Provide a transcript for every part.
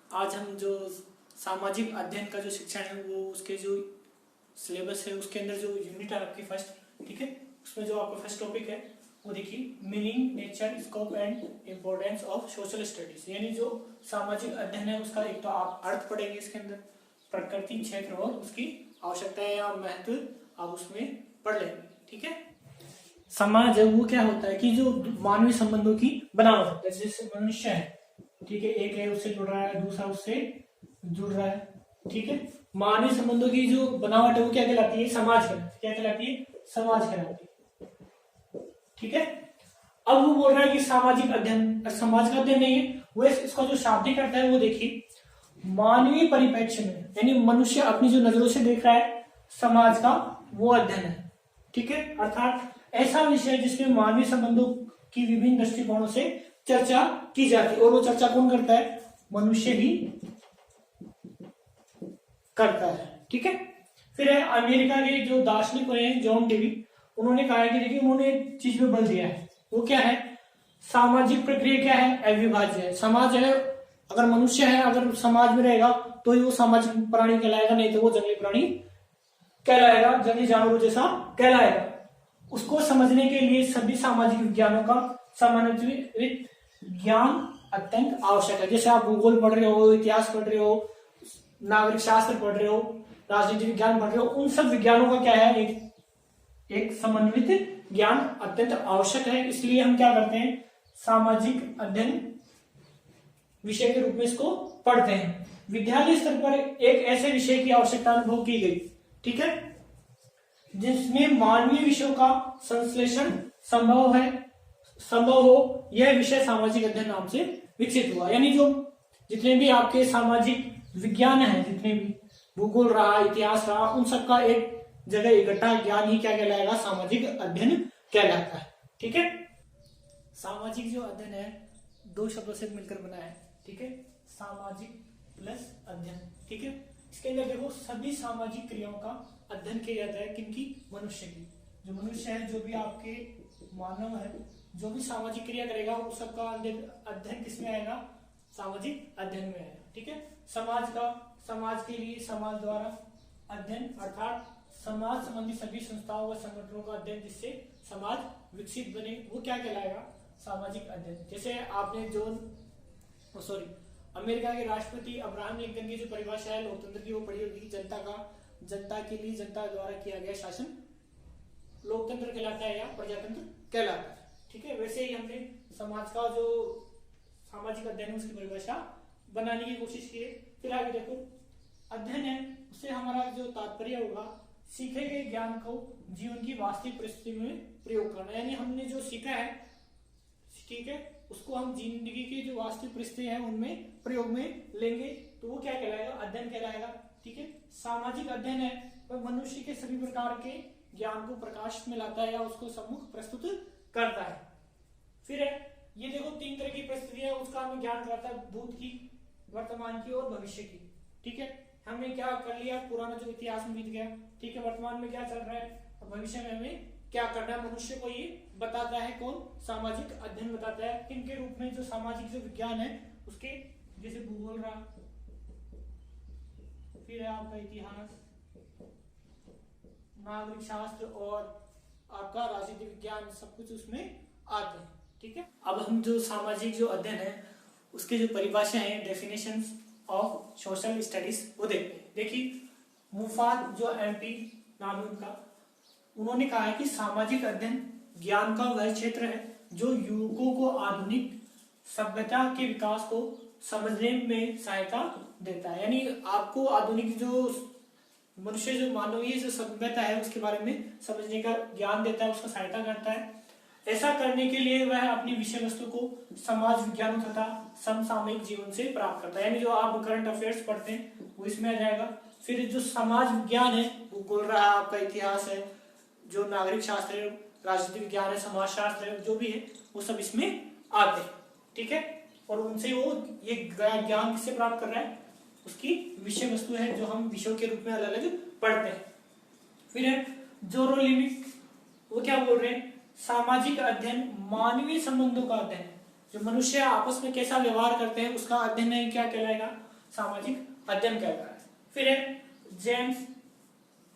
आज हम जो सामाजिक अध्ययन का जो शिक्षण है वो उसके जो सिलेबस है उसके अंदर जो यूनिट है आपकी फर्स्ट, ठीक है, उसमें जो आपका फर्स्ट टॉपिक है वो देखिए meaning, nature, scope and importance of social studies. यानी जो सामाजिक अध्ययन है उसका एक तो आप अर्थ पढ़ेंगे, इसके अंदर प्रकृति, क्षेत्र और उसकी आवश्यकताएं या महत्व आप उसमें पढ़ लेंगे, ठीक है। समाज है वो क्या होता है कि जो मानवीय संबंधों की बनावट होता है। जैसे मनुष्य है, ठीक है, एक है उससे जुड़ रहा है, दूसरा उससे जुड़ रहा है, ठीक है। मानवीय संबंधों की जो बनावट है वो क्या कहलाती है? समाज कहलाती है। क्या कहलाती है? समाज कहलाती है, ठीक है। अब वो बोल रहा है कि सामाजिक अध्ययन समाज का अध्ययन नहीं है, वो इसका जो शाब्दिक अर्थ है वो देखिए मानवीय परिप्रेक्ष्य में, यानी मनुष्य अपनी जो नजरों से देख रहा है समाज का, वो अध्ययन है, ठीक है। अर्थात ऐसा विषय जिसमें मानवीय संबंधों की विभिन्न दृष्टिकोणों से चर्चा की जाती है। और वो चर्चा कौन करता है? मनुष्य ही करता है, ठीक है। फिर है अमेरिका के जो दार्शनिक हैं जॉन डेवी, उन्होंने कहा है कि देखिए उन्होंने एक चीज पे बल दिया है, वो क्या है? सामाजिक प्रक्रिया क्या है? अविभाज्य है। समाज है, अगर मनुष्य है अगर समाज में रहेगा तो ही वो सामाजिक प्राणी कहलाएगा, नहीं तो वो जंगली प्राणी कहलाएगा, जंगली जानवरों जैसा कहलाएगा। उसको समझने के लिए सभी सामाजिक विज्ञानों का समन्वित ज्ञान अत्यंत आवश्यक है। जैसे आप भूगोल पढ़ रहे हो, इतिहास पढ़ रहे हो, नागरिक शास्त्र पढ़ रहे हो, राजनीति विज्ञान पढ़ रहे हो, उन सब विज्ञानों का क्या है? एक समन्वित ज्ञान अत्यंत आवश्यक है। इसलिए हम क्या करते हैं? सामाजिक अध्ययन विषय के रूप में इसको पढ़ते हैं। विद्यालय स्तर पर एक ऐसे विषय की आवश्यकता अनुभव की गई, ठीक है, जिसमें मानवीय विषयों का संश्लेषण संभव हो। यह विषय सामाजिक अध्ययन नाम से विकसित हुआ। यानी जो जितने भी आपके सामाजिक विज्ञान है, जितने भी भूगोल रहा, इतिहास रहा, उन सबका एक जगह इकट्ठा ज्ञान ही क्या कहलाएगा? सामाजिक अध्ययन कहलाता है, ठीक है। सामाजिक जो अध्ययन है दो शब्दों से मिलकर बना है, ठीक है, सामाजिक प्लस अध्ययन, ठीक है। इसके अंदर देखो सभी सामाजिक क्रियाओं का अध्ययन किया जाता है। किनकी? मनुष्य की। जो मनुष्य है, जो भी आपके मानव है, जो भी सामाजिक क्रिया करेगा वो सबका अध्ययन किसमें आएगा? सामाजिक अध्ययन में आएगा, ठीक है। समाज के लिए समाज द्वारा अध्ययन, अर्थात समाज संबंधी सभी संस्थाओं व संगठनों का अध्ययन जिससे समाज विकसित बने, वो क्या कहलाएगा? सामाजिक अध्ययन। जैसे आपने अमेरिका के राष्ट्रपति अब्राहम लिंकन की जो परिभाषा है लोकतंत्र की वो पढ़ी होगी, जनता के लिए जनता द्वारा किया गया शासन लोकतंत्र कहलाता है या प्रजातंत्र कहलाता है, ठीक है। वैसे ही हमने समाज का जो सामाजिक अध्ययन है उसकी परिभाषा बनाने की कोशिश की है। फिर आगे देखो अध्ययन है, उससे हमारा जो तात्पर्य होगा सीखे गए ज्ञान को जीवन की वास्तविक परिस्थिति में प्रयोग करना। यानी हमने जो सीखा है, ठीक है, उसको हम जिंदगी की जो वास्तविक परिस्थिति है उनमें प्रयोग में लेंगे, तो वो क्या कहलाएगा? अध्ययन कहलाएगा, ठीक है। सामाजिक अध्ययन है वह मनुष्य के सभी प्रकार के ज्ञान को प्रकाश में लाता है या उसको सम्मुख प्रस्तुत करता है। फिर है ये देखो तीन तरह की परिस्थितियां उसका हमें ज्ञान कराता है, भूत की, वर्तमान की और भविष्य की, ठीक है। हमने क्या कर लिया? पुराना जो इतिहास में बीत गया, ठीक है, वर्तमान में क्या चल रहा है और भविष्य में हमें क्या करना है, मनुष्य को ये बताता है। कौन? सामाजिक अध्ययन बताता है। इनके रूप में जो सामाजिक जो विज्ञान है उसके जैसे भूगोल रहा, फिर है आपका इतिहास, नागरिक शास्त्र और आपका राजनीति विज्ञान, सब कुछ उसमें आते हैं, ठीक है। अब हम जो सामाजिक जो अध्ययन है उसके जो परिभाषा है, डेफिनेशंस ऑफ सोशल स्टडीज, वो देखते हैं। देखिए मुफाद जो एमपी नाम है उनका, उन्होंने कहा है कि सामाजिक अध्ययन ज्ञान का वह क्षेत्र है जो युवकों को आधुनिक सभ्यता के विकास को समझने में सहायता देता है। यानी आपको आधुनिक जो मनुष्य जो मानवीय जो सभ्यता है उसके बारे में समझने का ज्ञान देता है, उसका सहायता करता है। ऐसा करने के लिए वह अपनी विषय वस्तु को समाज विज्ञान तथा समसामयिक जीवन से प्राप्त करता है। यानी जो आप करंट अफेयर्स पढ़ते हैं वो इसमें आ जाएगा। फिर जो समाज विज्ञान है वो बोल रहा है, आपका इतिहास है, जो नागरिक शास्त्र है, राजनीति विज्ञान है, समाज शास्त्र है, जो भी है वो सब इसमें आते हैं, ठीक है। और उनसे वो ये ज्ञान किससे प्राप्त कर रहा है? उसकी विषय वस्तु है जो हम विषयों के रूप में अलग अलग पढ़ते हैं। फिर है जोरोलिमिक, वो क्या बोल रहे हैं? सामाजिक अध्ययन मानवीय संबंधों का अध्ययन है, जो मनुष्य आपस में कैसा व्यवहार करते हैं उसका अध्ययन है, क्या कहलाएगा? सामाजिक अध्ययन कहलाता है। फिर है जेम्स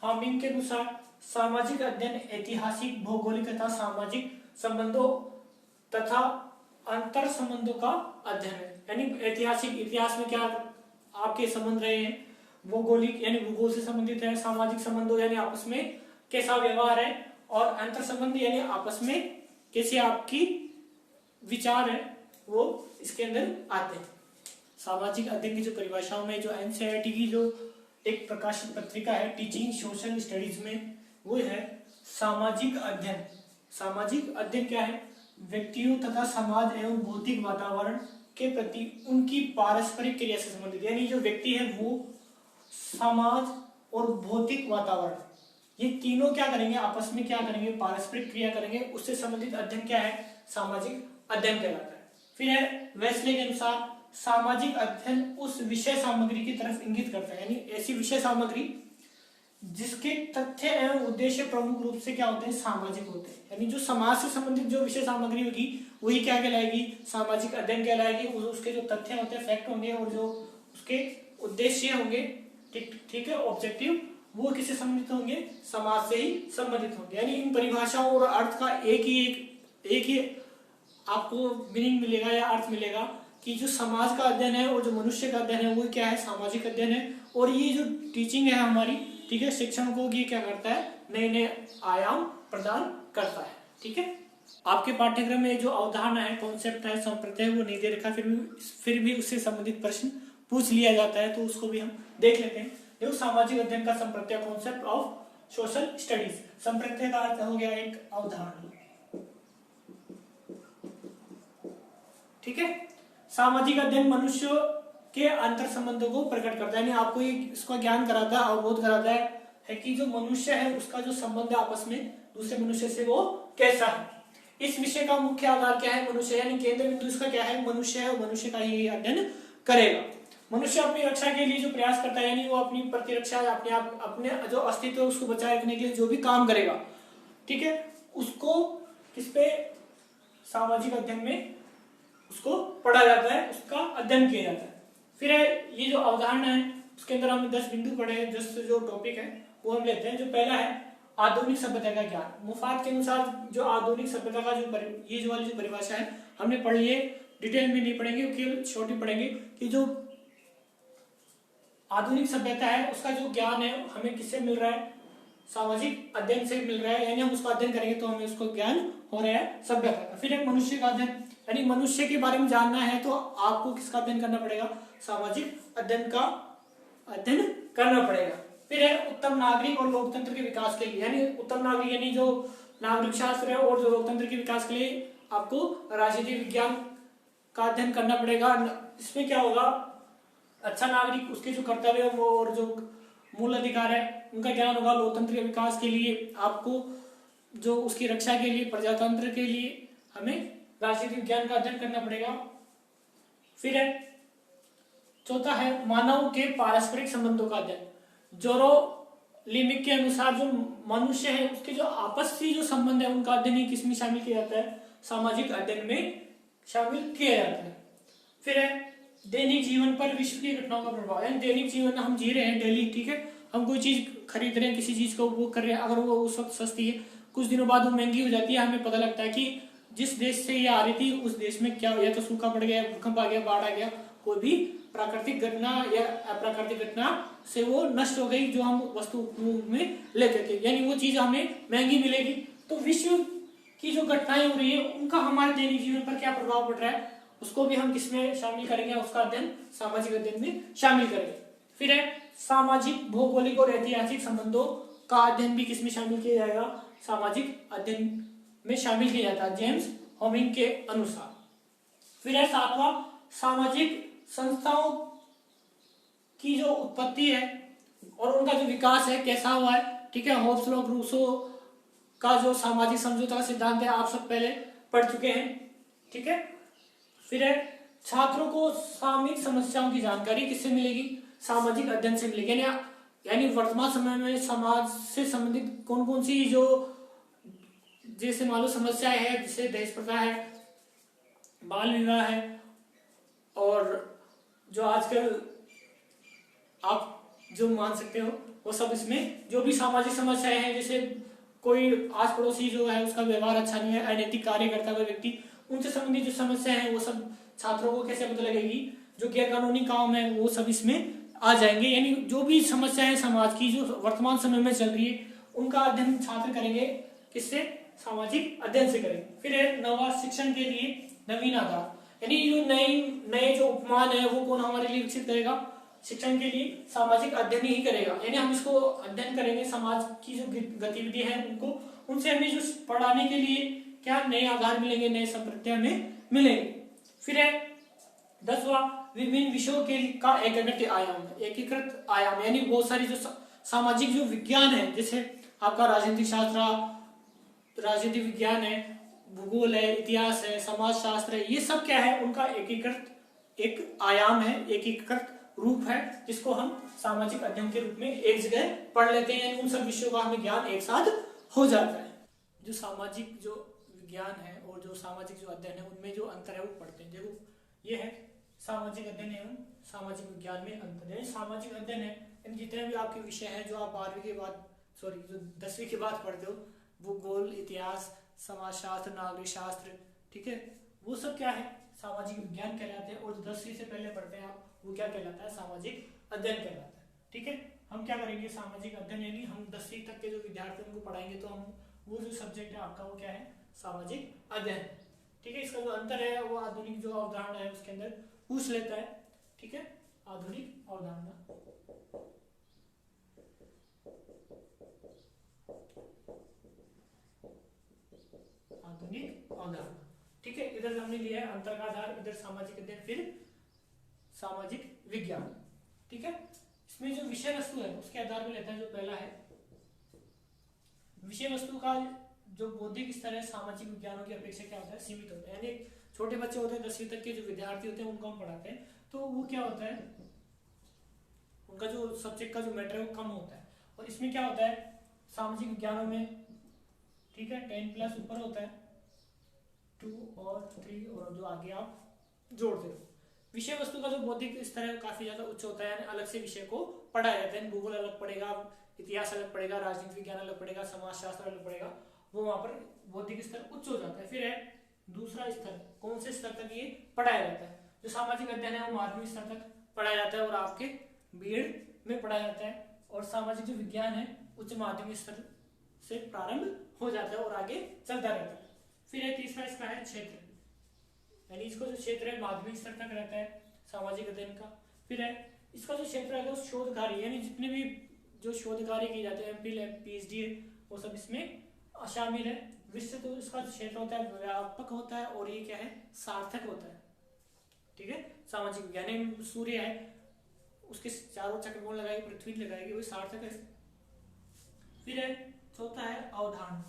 हॉमिंग के अनुसार सामाजिक अध्ययन ऐतिहासिक, भौगोलिक तथा सामाजिक संबंधों तथा अंतर संबंधों का अध्ययन है। यानी ऐतिहासिक, इतिहास में क्या आपके संबंध रहे हैं, भौगोलिक यानी भूगोल से संबंधित है, सामाजिक संबंधों यानी आपस में कैसा व्यवहार है, और अंतर संबंध यानी आपस में कैसे आपकी विचार है, वो इसके अंदर आते हैं। सामाजिक अध्ययन की जो परिभाषाओं में जो एनसीईआरटी की जो एक प्रकाशित पत्रिका है टीचिंग सोशल स्टडीज में, वो है सामाजिक अध्ययन। सामाजिक अध्ययन क्या है? व्यक्तियों तथा समाज एवं भौतिक वातावरण के प्रति उनकी पारस्परिक क्रिया से संबंधित, यानी जो व्यक्ति है वो समाज और भौतिक वातावरण, ये तीनों क्या करेंगे, आपस में क्या करेंगे, पारस्परिक क्रिया करेंगे, उससे संबंधित अध्ययन क्या है? सामाजिक अध्ययन कहलाता है। फिर है वेस्ले के अनुसार सामाजिक अध्ययन उस विषय सामग्री की तरफ इंगित करता है, यानी ऐसी विषय सामग्री जिसके तथ्य एवं उद्देश्य प्रमुख रूप से क्या होते हैं? सामाजिक होते हैं। यानी जो समाज से संबंधित जो विषय सामग्री होगी वही क्या कहलाएगी? सामाजिक अध्ययन कहलाएगी। उसके जो तथ्य होते हैं, फैक्ट होंगे, और जो उसके उद्देश्य होंगे, ठीक है, ऑब्जेक्टिव, वो किससे संबंधित होंगे? समाज से ही संबंधित होंगे। यानी इन परिभाषाओं और अर्थ का एक ही आपको मीनिंग मिलेगा या अर्थ मिलेगा कि जो समाज का अध्ययन है और जो मनुष्य का अध्ययन है वो क्या है? सामाजिक अध्ययन है। और ये जो टीचिंग है हमारी, ठीक है, शिक्षण को ये क्या करता है? नए नए आयाम प्रदान करता है। ठीक है, आपके पाठ्यक्रम में जो अवधारणा है, कॉन्सेप्ट है, संप्रत्यय, वो नहीं दे रखा, फिर भी उससे संबंधित प्रश्न पूछ लिया जाता है, तो उसको भी हम देख लेते हैं। देखो, सामाजिक अध्ययन का संप्रत्यय, कॉन्सेप्ट ऑफ सोशल स्टडीज। संप्रत्यय का अर्थ हो गया एक अवधारणा। ठीक है, सामाजिक अध्ययन मनुष्य के अंतर संबंधों को प्रकट करता है, यानी आपको इसका ज्ञान कराता है, अवबोध कराता है कि जो मनुष्य है उसका जो संबंध है आपस में दूसरे मनुष्य से वो कैसा है। इस विषय का मुख्य आधार क्या है? मनुष्य, यानी केंद्र बिंदु इसका क्या है? मनुष्य है, और मनुष्य का ही अध्ययन करेगा। मनुष्य अपनी रक्षा के लिए जो प्रयास करता है, यानी वो अपनी प्रतिरक्षा, अपने जो अस्तित्व है उसको बचाए रखने के लिए जो भी काम करेगा, ठीक है, उसको किस पे? सामाजिक अध्ययन में उसको पढ़ा जाता है, उसका अध्ययन किया जाता है। फिर है ये जो अवधारणा है उसके अंदर हमने 10 बिंदु पढ़े हैं, 10 जो टॉपिक है वो हम लेते हैं। जो पहला है आधुनिक सभ्यता का ज्ञान। मुफात के अनुसार जो आधुनिक सभ्यता का ये जो वाली जो परिभाषा है हमने पढ़ी है, डिटेल में नहीं पढ़ेंगे, केवल छोटी पढ़ेंगे कि जो आधुनिक सभ्यता है उसका जो ज्ञान है हमें किससे मिल रहा है? सामाजिक अध्ययन से मिल रहा है, यानी हम उसका अध्ययन करेंगे तो हमें उसको ज्ञान हो रहा है सभ्यता का। फिर एक मनुष्य का अध्ययन, यानी मनुष्य के बारे में जानना है तो आपको किसका अध्ययन करना पड़ेगा? सामाजिक अध्ययन का अध्ययन करना पड़ेगा। फिर है उत्तम नागरिक और लोकतंत्र के विकास के लिए, यानी उत्तम नागरिक यानी जो नागरिक शास्त्र है और जो लोकतंत्र के विकास के लिए आपको राजनीति विज्ञान का अध्ययन करना पड़ेगा। इसमें क्या होगा? अच्छा नागरिक, उसके जो कर्तव्य और जो मूल अधिकार है उनका ज्ञान होगा। लोकतंत्र के विकास के लिए आपको जो उसकी रक्षा के लिए, प्रजातंत्र के लिए हमें राजनीतिक विज्ञान का अध्ययन करना पड़ेगा। फिर है चौथा है मानव के पारस्परिक संबंधों का अध्ययन। जोरो लिमिक के अनुसार जो मनुष्य है उसके जो आपसी जो संबंध है उनका अध्ययन किसमें शामिल किया जाता है? सामाजिक अध्ययन में शामिल किया जाता है। फिर है दैनिक जीवन पर विश्व की घटनाओं का प्रभाव, यानी दैनिक जीवन हम जी रहे हैं डेली, ठीक है, हम कोई चीज खरीद रहे हैं, किसी चीज का उपभोग कर रहे हैं, अगर वो उस वक्त सस्ती है, कुछ दिनों बाद वो महंगी हो जाती है, हमें पता लगता है कि जिस देश से ये आ रही थी उस देश में क्या हो, या तो सूखा पड़ गया, भूकंप आ गया, बाढ़ आ गया, कोई भी प्राकृतिक घटना या अप्राकृतिक घटना से वो नष्ट हो गई जो हम वस्तु उपयोग में लेते थे, यानी वो चीज हमें महंगी मिलेगी। तो विश्व की जो घटनाएं हो रही है उनका हमारे दैनिक जीवन पर क्या प्रभाव पड़ रहा है उसको भी हम किसमें शामिल करेंगे? उसका अध्ययन सामाजिक अध्ययन में शामिल करेंगे। फिर है सामाजिक, भौगोलिक और ऐतिहासिक संबंधों का अध्ययन भी किसमें शामिल किया जाएगा? सामाजिक अध्ययन में शामिल किया जाता है जेम्स हॉमिंग के अनुसार। फिर है सातवां सामाजिक संस्थाओं की जो उत्पत्ति है और उनका जो विकास है कैसा हुआ है, ठीक है, होब्स और रूसो का जो सामाजिक समझौता का सिद्धांत है आप सब पहले पढ़ चुके हैं, ठीक है। फिर है छात्रों को सामयिक समस्याओं की जानकारी किससे मिलेगी? सामाजिक अध्ययन से मिलेगी, यानी वर्तमान समय में समाज से संबंधित कौन कौन सी जो जैसे मान लो समस्याएं है, जैसे दहेज प्रथा है, बाल विवाह है, और जो आजकल आप जो मान सकते हो वो सब इसमें जो भी सामाजिक समस्याएं हैं, जैसे कोई आस पड़ोसी जो है उसका व्यवहार अच्छा नहीं है, अनैतिक कार्य करता है कोई व्यक्ति, उनसे संबंधित जो समस्या है वो सब छात्रों को कैसे पता लगेगी, जो गैर कानूनी काम है वो सब इसमें आ जाएंगे। यानी जो भी समस्याएं समाज की जो वर्तमान समय में चल रही है उनका अध्ययन छात्र करेंगे, किससे, सामाजिक अध्ययन से करेंगे। फिर है नवा शिक्षण के लिए नवीन आधार, यानी जो नए जो उपमान है वो कौन हमारे लिए विकसित करेगा, शिक्षण के लिए सामाजिक अध्ययन ही करेगा। यानी हम इसको अध्ययन करेंगे, समाज की जो गतिविधि है उनको, उनसे हमें जो पढ़ाने के लिए क्या नए आधार मिलेंगे, नए संप्रत्य हमें मिलेंगे। फिर है 10वां विभिन्न विषयों के का एकीकृत आयाम, एकीकृत आयाम यानी बहुत सारी जो सामाजिक जो विज्ञान है, जैसे आपका राजनीतिक शास्त्र, राजनीतिक विज्ञान है, भूगोल है, इतिहास है, समाज शास्त्र है, ये सब क्या है, उनका एकीकृत एक आयाम है, एकीकृत रूप है, जिसको हम सामाजिक अध्ययन के रूप में एक जगह पढ़ लेते हैं। उन सब विषयों का हमें ज्ञान एक साथ हो जाता है। जो सामाजिक जो विज्ञान है और जो सामाजिक जो अध्ययन है उनमें जो अंतर है वो पढ़ते हैं। देखो ये है सामाजिक अध्ययन एवं सामाजिक विज्ञान में अंतर है। सामाजिक अध्ययन है इन जितने भी आपके विषय हैं जो आप 12वीं के बाद जो 10वीं के बाद पढ़ते हो, भूगोल, इतिहास, समाजशास्त्र, नागरिक शास्त्र, ठीक है, वो सब क्या है, सामाजिक विज्ञान कहलाते हैं। और 10वीं से पहले पढ़ते हैं आप, वो क्या कहलाता है, सामाजिक अध्ययन कहलाता है। ठीक है, हम क्या करेंगे, सामाजिक अध्ययन यानी हम 10वीं तक के जो विद्यार्थी उनको पढ़ाएंगे, तो हम वो जो सब्जेक्ट है आपका वो क्या है, सामाजिक अध्ययन। ठीक है, इसका जो अंतर है वो आधुनिक जो अवधारणा है उसके अंदर पूछ लेता है। ठीक है, आधुनिक अवधारणा, आधुनिक अवधारणा। ठीक है, इधर हमने लिया है अंतर का आधार, इधर सामाजिक अध्ययन, फिर सामाजिक विज्ञान। ठीक है, इसमें जो विषय वस्तु है उसके आधार पर लेता है। जो पहला है विषय वस्तु का जो बौद्धिक स्तर है सामाजिक विज्ञानों की अपेक्षा क्या होता है, सीमित होता है। यानी छोटे बच्चे होते हैं, 10वीं तक के जो विद्यार्थी होते हैं उनको हम पढ़ाते हैं, तो वो क्या होता है, उनका जो सब्जेक्ट का जो मैटर है वो कम होता है। और इसमें क्या होता है, सामाजिक विज्ञानों में, ठीक है, 10+ ऊपर होता है, 2 और 3 और जो आगे आप जोड़ते हो। विषय वस्तु का जो बौद्धिक स्तर है वो काफी ज्यादा उच्च होता है, यानी अलग से विषय को पढ़ाया जाता है। भूगोल अलग पढ़ेगा, इतिहास अलग पढ़ेगा, राजनीतिक विज्ञान अलग पढ़ेगा, समाजशास्त्र अलग पढ़ेगा, वो वहां पर बौद्धिक स्तर उच्च हो जाता है। फिर है दूसरा स्तर, कौन से स्तर तक ये पढ़ाया जाता है, जो सामाजिक अध्ययन है वो माध्यमिक स्तर तक पढ़ाया जाता है और आपके बीएड में पढ़ाया जाता है। और सामाजिक जो विज्ञान है उच्च माध्यमिक स्तर से प्रारंभ हो जाता है और आगे चलता रहता है। फिर है तीसरा इसका है क्षेत्र, यानी इसको जो क्षेत्र है माध्यमिक स्तर तक रहता है सामाजिक अध्ययन का। फिर है इसका जो क्षेत्र है वो शोध कार्य, यानी जितने भी जो शोध कार्य किए जाते हैं, एमफिल है, पीएचडी है, वो सब इसमें शामिल है। विस्तृत तो इसका क्षेत्र होता है, व्यापक होता है, और ये क्या है, सार्थक होता है। ठीक है, सामाजिक विज्ञान सूर्य है, उसके चारों चक्रकोण लगाएगी, पृथ्वी लगाएगी, वो सार्थक है। फिर है चौथा है अवधारणा,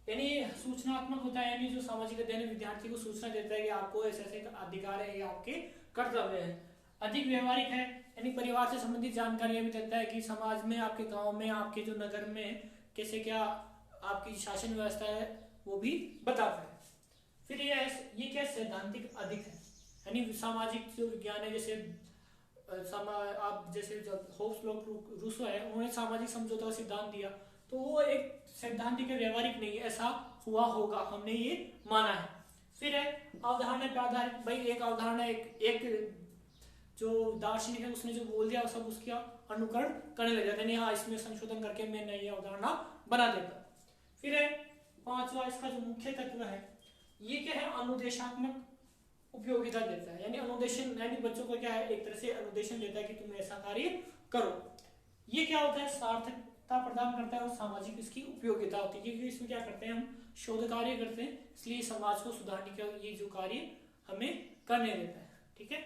यानी सूचनात्मक होता है, यानी जो सामाजिक अध्ययन विद्यार्थी को सूचना देता है कि आपको ऐसे ऐसे अधिकार है या आपके कर्तव्य है। अधिक व्यवहारिक है, यानी परिवार से संबंधित जानकारियां भी देता है कि समाज में, आपके गांव में, आपके जो नगर में कैसे क्या आपकी शासन व्यवस्था है वो भी बताता है। फिर ये क्या सैद्धांतिक अधिक है, यानी सामाजिक जो विज्ञान है, जैसे आप जैसे जब होब्स रूसो है, उन्होंने सामाजिक समझौता का सिद्धांत दिया, तो वो एक सैद्धांतिक व्यवहारिक नहीं है, ऐसा हुआ होगा, हमने ये माना है। फिर है अवधारणा पे आधारित, भाई एक अवधारणा एक जो दार्शनिक है उसने जो बोल दिया सब उसका अनुकरण करने लग जाते हैं, हाँ इसमें संशोधन करके मैं नई अवधारणा बना देता। फिर है पांचवा इसका जो मुख्य तत्व है, ये क्या है, अनुदेशात्मक उपयोगिता देता है, यानी अनुदेशन, यानी बच्चों को क्या है, एक तरह से अनुदेशन देता है कि तुम ऐसा कार्य करो। ये क्या होता है, सार्थकता प्रदान करता है और सामाजिक इसकी उपयोगिता होती है, क्योंकि इसमें क्या करते हैं, हम शोध कार्य करते हैं, इसलिए समाज को सुधारने का ये जो कार्य हमें करने देता है। ठीक है,